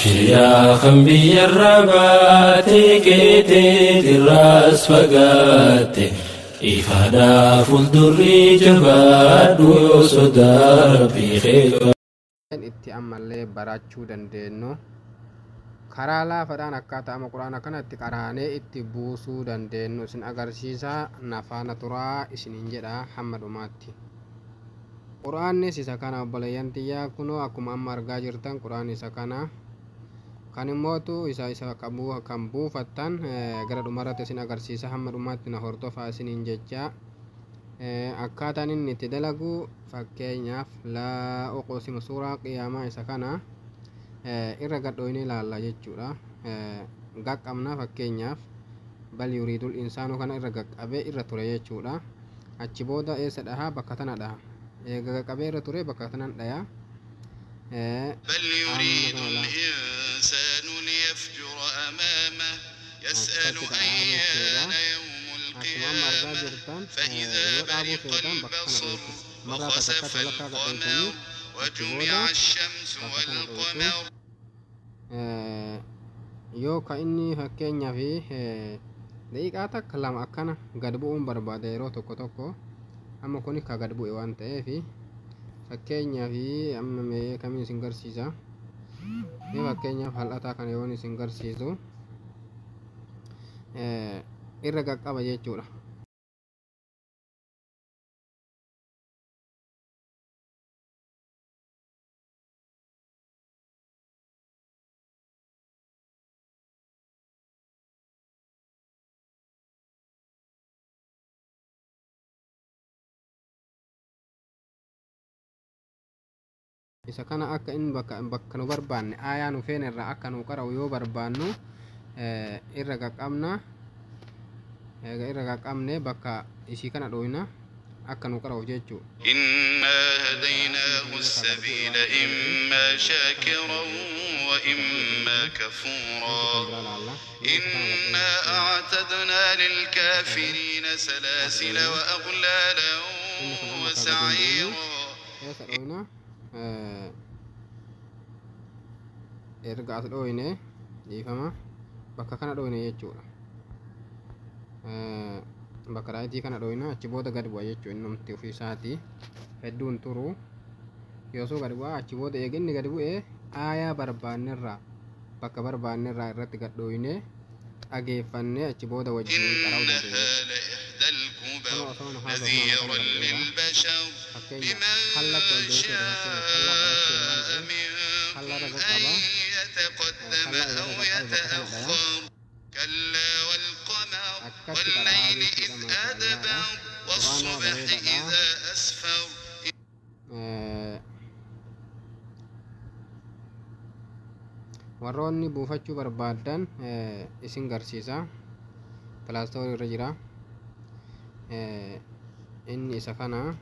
أبشر خنبي الربات كيتي الراس فقات إفادا فلدري جباد ويوسدار في خير itti ammallee barachuu dandeenyu karaa laafaadhaan akkaataa ama quraana kanatti qaraanee itti buusuu dandeenyu isin agarsiisa nafaana turaa isiniin jedha hamma dhumaatti. Quraanni isa kana obboleeyyan tiyyaa kunoo akkuma amma argaa jirtan quraanni isa kana kan immootu isa qabu kan buufattan gara dhumarratti isin agarsiisa hamma dhumaatti na hordofaa isiniin jecha. Akkaataan inni itti dalagu fakkeenyaaf laa uqsimu suuraa qiyaamaa isa kana irra gadhooyne ilaalla jechuudha. Gaqqabna fakkeenyaaf bal yuriidul insaanu kana irra gaqqabee irra ture jechuudha. Achi booda eessa dhaha bakka tana dhaha. Eega gaqqabee irra ture bakka tanan dhaya. بل يريد الإنسان ليفجر أمامه يسأل أيان يوم القيامة فإذا برق البصر وخسف القمر وجمع الشمس والقمر. yoo ka inni fakkeenyaa fi daqiiqaa takka lama akkana gad bu'uun barbaada yeroo tokko tokko amma kun ka gad bu'e waan ta'eef fakkeenyaa fi amma mee kamiin isin garsiisa mee fakkeenyaaf hal'ataa kana yoo isin garsiisu irra qaqqaba jechuudha. Isa kana akka inni bakka nu barbaanne aayaa nu feene irraa akka nu qara'u yoo barbaannu irra qaqqabna. Irra qaqqabne bakka isii kana dhooyna akka nu qara'u jechuudha. Inna hadaynahu as-sabila imma shakiran wa imma kafura. Inna a'tadna lil kafirina salasila wa aghlalan wa sa'ira. Erga as dhooyne dhiifama bakka kana dhooyne jechuudha. Bakka raayitii kana dhooyna achi booda gad bu'a jechuudha. Inni namti ofii isaatii hedduun turu yoosoo gad bu'a achi booda eeginni gad bu'ee aayaa barbaannerraa bakka barbaannerraa irratti gad dhooyne dhageeffannee achi booda wajjin qara'uu dandeenya. نذيرا للبشر لمن شاء منكم أن يتقدم أو يتأخر كلا والقمر والليل إذ أدبر والصبح إذا أسفر. warroonni buufachuu barbaadan isin garsiisa pilaastorii irra jira. Inni isa kana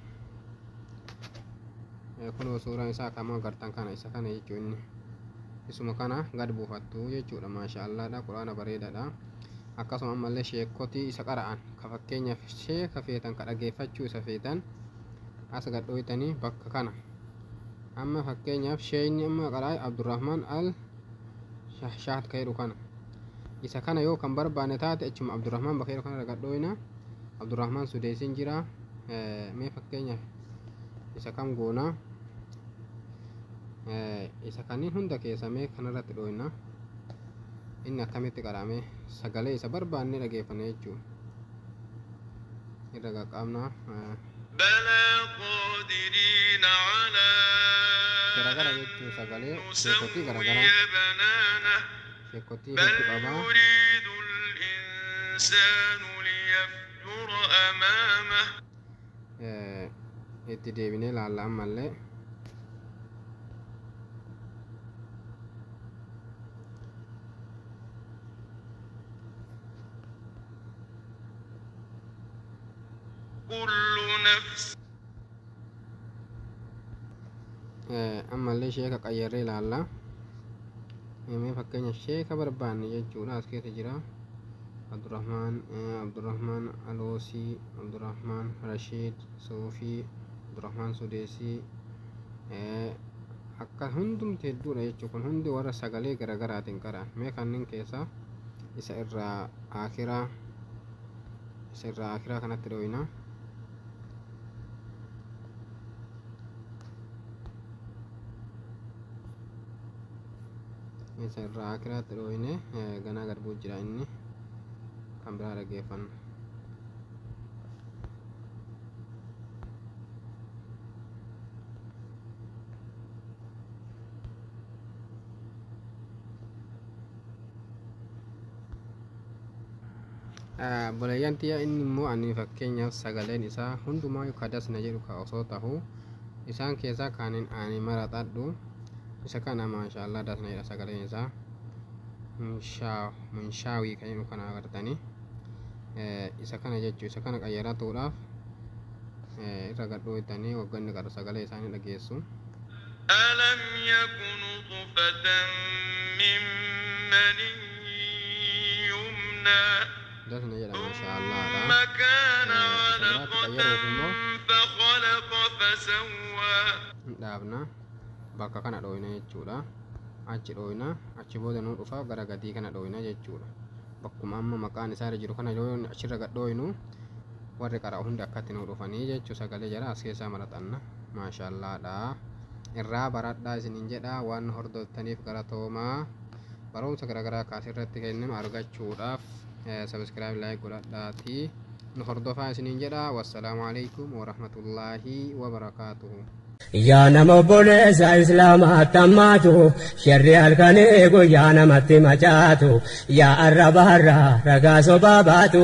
kun suuraan isaa akkama agartan kana isa kana jechuun isuma kana gad buufattu jechuudha. Maashaallah dha, quraana bareedaadha. Akkasuma ammallee sheekotii isa qara'an ka fakkeenyaaf sheeka feetan ka dhageeffachuu isa feetan as gad dhooytanii bakka kana amma fakkeenyaaf sheeyni amma qara'e Abdurrahman al Shahshaat ka jedhu kana isa kana yoo kan barbaanne taate achuma Abdurrahman bakka jedhu kana gad dhooyna. Abdurrahman Sudeesin jira. Mee fakkeenyaaf isa kam goona isa kaniin hunda keessa mee kanarratti dhooyna. Inni akkamitti qara'ame sagalee isa barbaanne dhageeffanne jechuudha. Irra qaqqabna. Balaa qaadiriina alaa garagara jechuun sagalee sheekotii garagara sheekotii hedduu qaba. Itti deebinee ilaalla ammallee. Ammallee sheeka qayyarree ilaalla. Mee fakkeenya sheeka barbaanne jechuudha as keessa jira. Abdurrahman Aloosi, Abdurrahman Rashid Soofii, Abdurrahman Sudeesii, akka hundumti hedduudha jechuun kun hundi warra sagalee garaagaraatiin qara'an mee kanneen keessa isa irraa akiraa kanatti dhooyina isa irraa akiraatti dhooyine ganaa garbuu jira inni kan biraa dhaggeeffanna. Boleeyyan tiyya inni immoo ani fakkeenyaaf sagaleen isaa hundumaa kadasna jedhu ka osoo tahu isaan keessaa kaaniin ani maraxadhu isa kana maashaallah dasna jedha sagaleen isaa munshaawii kan jedhu kana agartanii isa kana jechuu isa kana qayyaratuudhaaf irra gadhooytanii wagganni qara sagalee isaanii dhageessu. ألم يكن طفة من مني يمنى ثم كان علقة فخلق فسوى. dhaabna bakka kana dhooyna jechuudha achi dhooyna achi booda nuu dhufa gara gadii kana dhooyna jechuudha bakkuma amma maqaan isaa jiru kana achirra gadhooynu warri qara hundi akkatti nuu dhufanii jechuu sagalee jara as keessaa maraxanna maashaallaadha irraa baradhaa isiniin jedha waan hordoftaniif galatoomaa barumsa garaagaraa kaasirratti kenninu argachuudhaaf subscribe like godhadhaatii nu hordofaa isiniin jedha wassalaamu alaikum warahmatullaahi wabarakaatuhu. yaa nama obboleessa islaamaa tammaatu sharri halkan eegu yaa namatti macaatu yaa arrabaarraa ragaa sobaa baatu.